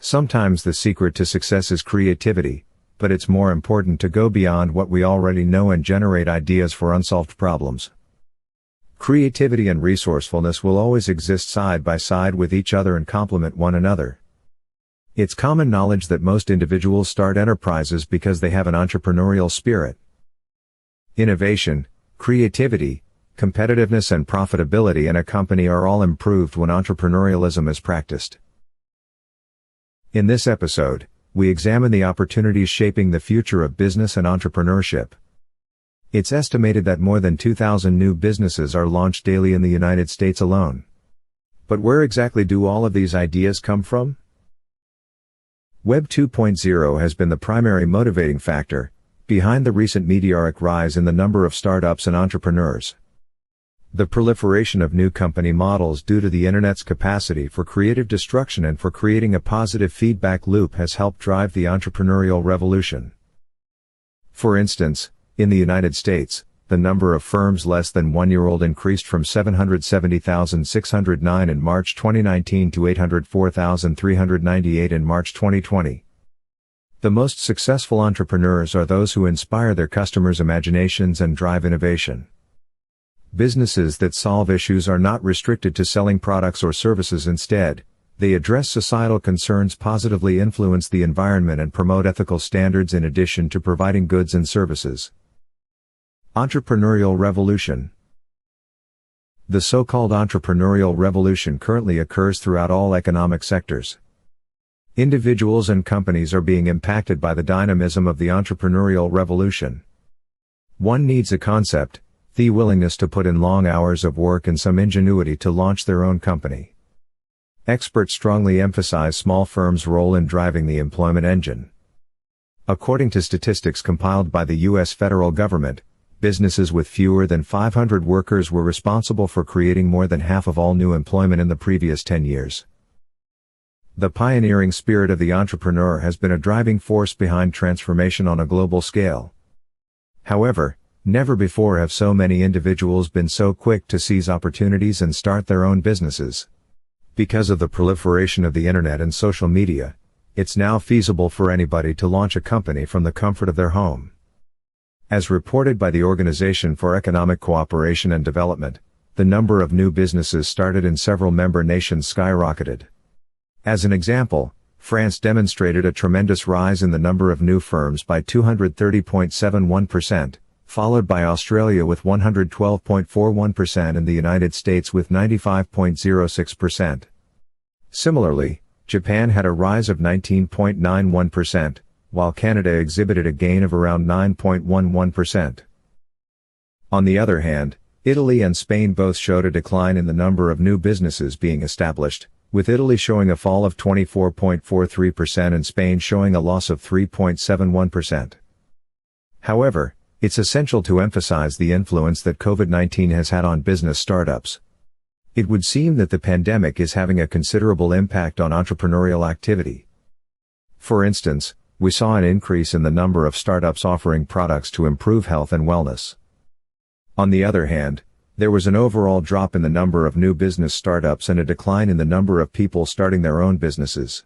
Sometimes the secret to success is creativity, but it's more important to go beyond what we already know and generate ideas for unsolved problems. Creativity and resourcefulness will always exist side by side with each other and complement one another. It's common knowledge that most individuals start enterprises because they have an entrepreneurial spirit. Innovation, creativity, competitiveness and profitability in a company are all improved when entrepreneurialism is practiced. In this episode, we examine the opportunities shaping the future of business and entrepreneurship. It's estimated that more than 2,000 new businesses are launched daily in the United States alone. But where exactly do all of these ideas come from? Web 2.0 has been the primary motivating factor behind the recent meteoric rise in the number of startups and entrepreneurs. The proliferation of new company models due to the Internet's capacity for creative destruction and for creating a positive feedback loop has helped drive the entrepreneurial revolution. For instance, in the United States, the number of firms less than 1 year old increased from 770,609 in March 2019 to 804,398 in March 2020. The most successful entrepreneurs are those who inspire their customers' imaginations and drive innovation. Businesses that solve issues are not restricted to selling products or services. Instead, they address societal concerns, positively influence the environment and promote ethical standards in addition to providing goods and services. Entrepreneurial revolution. The so-called entrepreneurial revolution currently occurs throughout all economic sectors. Individuals and companies are being impacted by the dynamism of the entrepreneurial revolution. One needs a concept, the willingness to put in long hours of work and some ingenuity to launch their own company. Experts strongly emphasize small firms' role in driving the employment engine. According to statistics compiled by the U.S. federal government, businesses with fewer than 500 workers were responsible for creating more than half of all new employment in the previous 10 years. The pioneering spirit of the entrepreneur has been a driving force behind transformation on a global scale. However, never before have so many individuals been so quick to seize opportunities and start their own businesses. Because of the proliferation of the internet and social media, it's now feasible for anybody to launch a company from the comfort of their home. As reported by the Organization for Economic Cooperation and Development, the number of new businesses started in several member nations skyrocketed. As an example, France demonstrated a tremendous rise in the number of new firms by 230.71%, followed by Australia with 112.41% and the United States with 95.06%. Similarly, Japan had a rise of 19.91%, while Canada exhibited a gain of around 9.11%. On the other hand, Italy and Spain both showed a decline in the number of new businesses being established, with Italy showing a fall of 24.43% and Spain showing a loss of 3.71%. However, it's essential to emphasize the influence that COVID-19 has had on business startups. It would seem that the pandemic is having a considerable impact on entrepreneurial activity. For instance, we saw an increase in the number of startups offering products to improve health and wellness. On the other hand, there was an overall drop in the number of new business startups and a decline in the number of people starting their own businesses.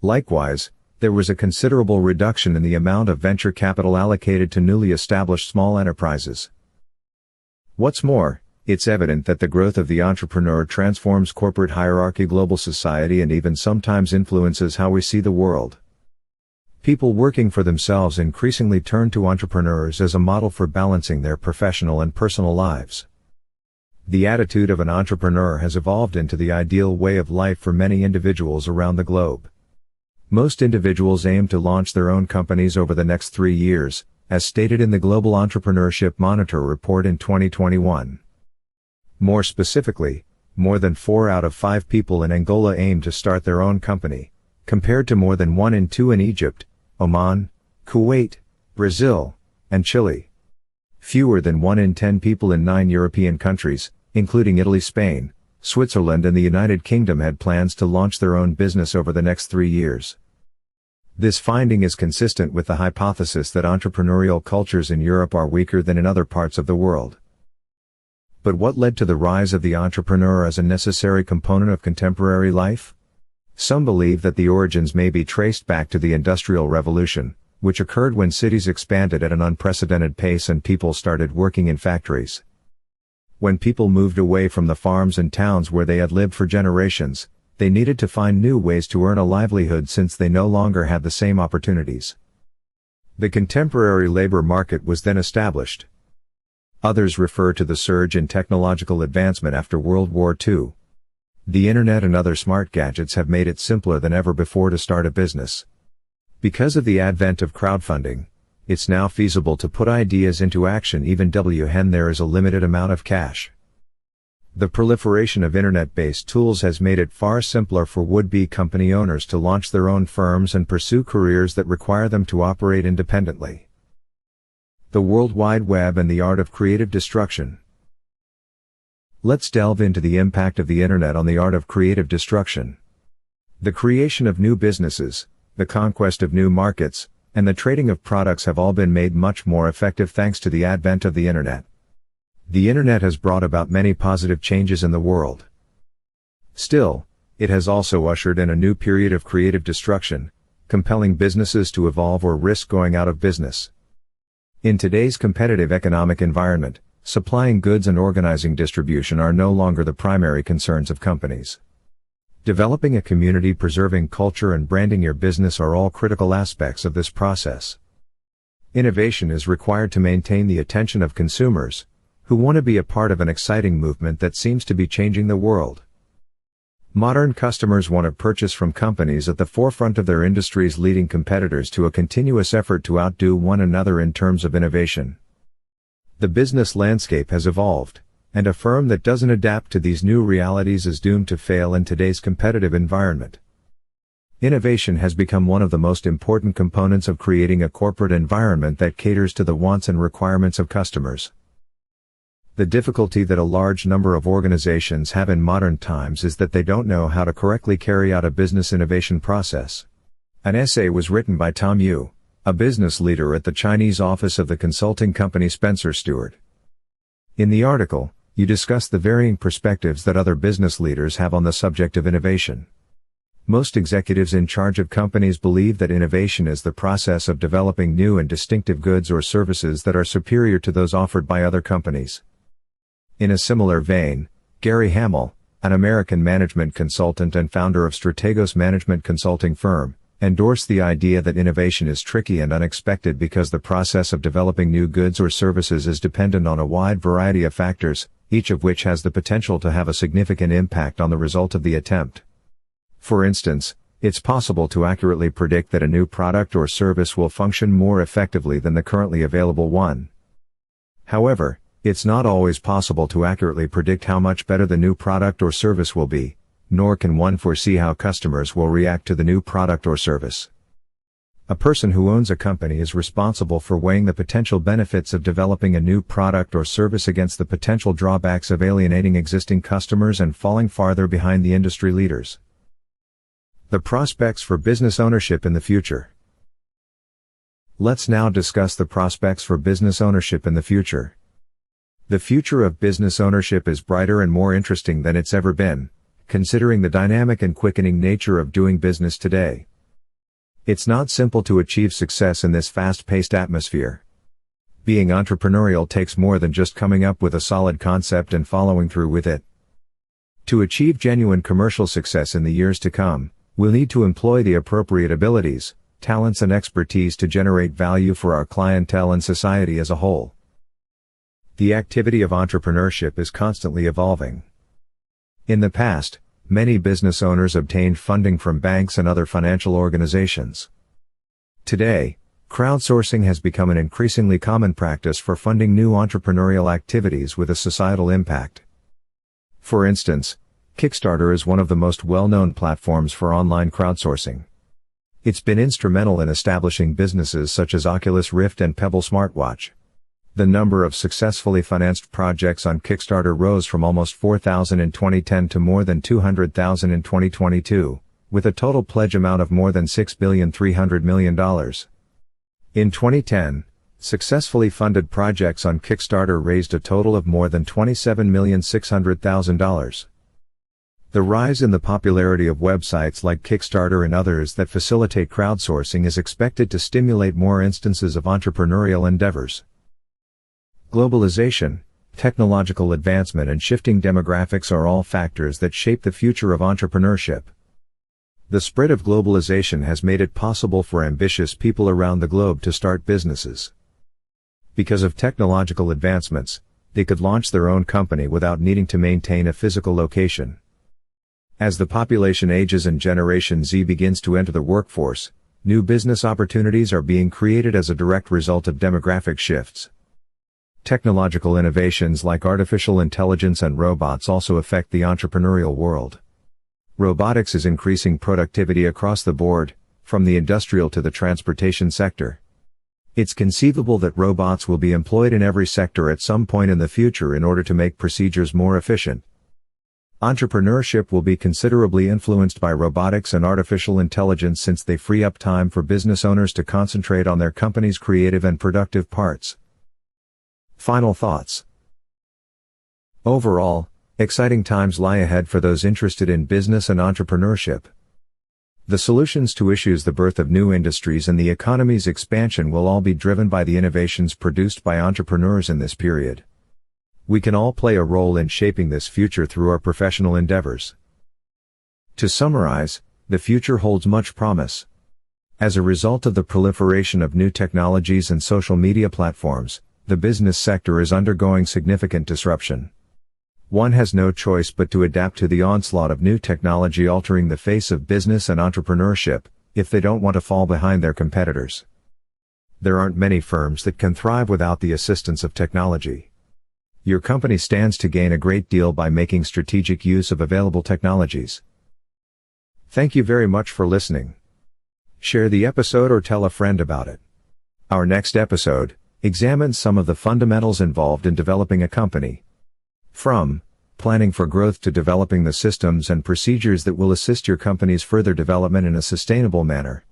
Likewise, there was a considerable reduction in the amount of venture capital allocated to newly established small enterprises. What's more, it's evident that the growth of the entrepreneur transforms corporate hierarchy, global society, and even sometimes influences how we see the world. People working for themselves increasingly turn to entrepreneurs as a model for balancing their professional and personal lives. The attitude of an entrepreneur has evolved into the ideal way of life for many individuals around the globe. Most individuals aim to launch their own companies over the next 3 years, as stated in the Global Entrepreneurship Monitor report in 2021. More specifically, more than 4 out of 5 people in Angola aim to start their own company, compared to more than 1 in 2 in Egypt, Oman, Kuwait, Brazil, and Chile. Fewer than 1 in 10 people in 9 European countries, including Italy, Spain, Switzerland and the United Kingdom had plans to launch their own business over the next 3 years. This finding is consistent with the hypothesis that entrepreneurial cultures in Europe are weaker than in other parts of the world. But what led to the rise of the entrepreneur as a necessary component of contemporary life? Some believe that the origins may be traced back to the Industrial Revolution, which occurred when cities expanded at an unprecedented pace and people started working in factories. When people moved away from the farms and towns where they had lived for generations, they needed to find new ways to earn a livelihood since they no longer had the same opportunities. The contemporary labor market was then established. Others refer to the surge in technological advancement after World War II. The internet and other smart gadgets have made it simpler than ever before to start a business. Because of the advent of crowdfunding, it's now feasible to put ideas into action even when there is a limited amount of cash. The proliferation of internet-based tools has made it far simpler for would-be company owners to launch their own firms and pursue careers that require them to operate independently. The World Wide Web and the art of creative destruction. Let's delve into the impact of the internet on the art of creative destruction. The creation of new businesses, the conquest of new markets, and the trading of products have all been made much more effective thanks to the advent of the internet. The internet has brought about many positive changes in the world. Still, it has also ushered in a new period of creative destruction, compelling businesses to evolve or risk going out of business. In today's competitive economic environment, supplying goods and organizing distribution are no longer the primary concerns of companies. Developing a community, preserving culture, and branding your business are all critical aspects of this process. Innovation is required to maintain the attention of consumers, who want to be a part of an exciting movement that seems to be changing the world. Modern customers want to purchase from companies at the forefront of their industries, leading competitors to a continuous effort to outdo one another in terms of innovation. The business landscape has evolved, and a firm that doesn't adapt to these new realities is doomed to fail in today's competitive environment. Innovation has become one of the most important components of creating a corporate environment that caters to the wants and requirements of customers. The difficulty that a large number of organizations have in modern times is that they don't know how to correctly carry out a business innovation process. An essay was written by Tom Yu, a business leader at the Chinese office of the consulting company Spencer Stuart. In the article, you discuss the varying perspectives that other business leaders have on the subject of innovation. Most executives in charge of companies believe that innovation is the process of developing new and distinctive goods or services that are superior to those offered by other companies. In a similar vein, Gary Hamel, an American management consultant and founder of Strategos management consulting firm, endorsed the idea that innovation is tricky and unexpected because the process of developing new goods or services is dependent on a wide variety of factors, each of which has the potential to have a significant impact on the result of the attempt. For instance, it's possible to accurately predict that a new product or service will function more effectively than the currently available one. However, it's not always possible to accurately predict how much better the new product or service will be, nor can one foresee how customers will react to the new product or service. A person who owns a company is responsible for weighing the potential benefits of developing a new product or service against the potential drawbacks of alienating existing customers and falling farther behind the industry leaders. The prospects for business ownership in the future. Let's now discuss the prospects for business ownership in the future. The future of business ownership is brighter and more interesting than it's ever been, considering the dynamic and quickening nature of doing business today. It's not simple to achieve success in this fast-paced atmosphere. Being entrepreneurial takes more than just coming up with a solid concept and following through with it. To achieve genuine commercial success in the years to come, we'll need to employ the appropriate abilities, talents and expertise to generate value for our clientele and society as a whole. The activity of entrepreneurship is constantly evolving. In the past, many business owners obtained funding from banks and other financial organizations. Today, crowdsourcing has become an increasingly common practice for funding new entrepreneurial activities with a societal impact. For instance, Kickstarter is one of the most well-known platforms for online crowdsourcing. It's been instrumental in establishing businesses such as Oculus Rift and Pebble smartwatch. The number of successfully financed projects on Kickstarter rose from almost 4,000 in 2010 to more than 200,000 in 2022, with a total pledge amount of more than $6.3 billion. In 2010, successfully funded projects on Kickstarter raised a total of more than $27,600,000. The rise in the popularity of websites like Kickstarter and others that facilitate crowdsourcing is expected to stimulate more instances of entrepreneurial endeavors. Globalization, technological advancement and shifting demographics are all factors that shape the future of entrepreneurship. The spread of globalization has made it possible for ambitious people around the globe to start businesses. Because of technological advancements, they could launch their own company without needing to maintain a physical location. As the population ages and Generation Z begins to enter the workforce, new business opportunities are being created as a direct result of demographic shifts. Technological innovations like artificial intelligence and robots also affect the entrepreneurial world. Robotics is increasing productivity across the board, from the industrial to the transportation sector. It's conceivable that robots will be employed in every sector at some point in the future in order to make procedures more efficient. Entrepreneurship will be considerably influenced by robotics and artificial intelligence since they free up time for business owners to concentrate on their company's creative and productive parts. Final thoughts. Overall, exciting times lie ahead for those interested in business and entrepreneurship. The solutions to issues, the birth of new industries and the economy's expansion will all be driven by the innovations produced by entrepreneurs in this period. We can all play a role in shaping this future through our professional endeavors. To summarize, the future holds much promise. As a result of the proliferation of new technologies and social media platforms, the business sector is undergoing significant disruption. One has no choice but to adapt to the onslaught of new technology altering the face of business and entrepreneurship, if they don't want to fall behind their competitors. There aren't many firms that can thrive without the assistance of technology. Your company stands to gain a great deal by making strategic use of available technologies. Thank you very much for listening. Share the episode or tell a friend about it. Our next episode examines some of the fundamentals involved in developing a company. From planning for growth to developing the systems and procedures that will assist your company's further development in a sustainable manner.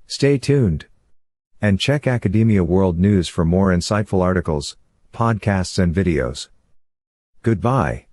Stay tuned. And check Academia World News for more insightful articles, podcasts and videos. Goodbye.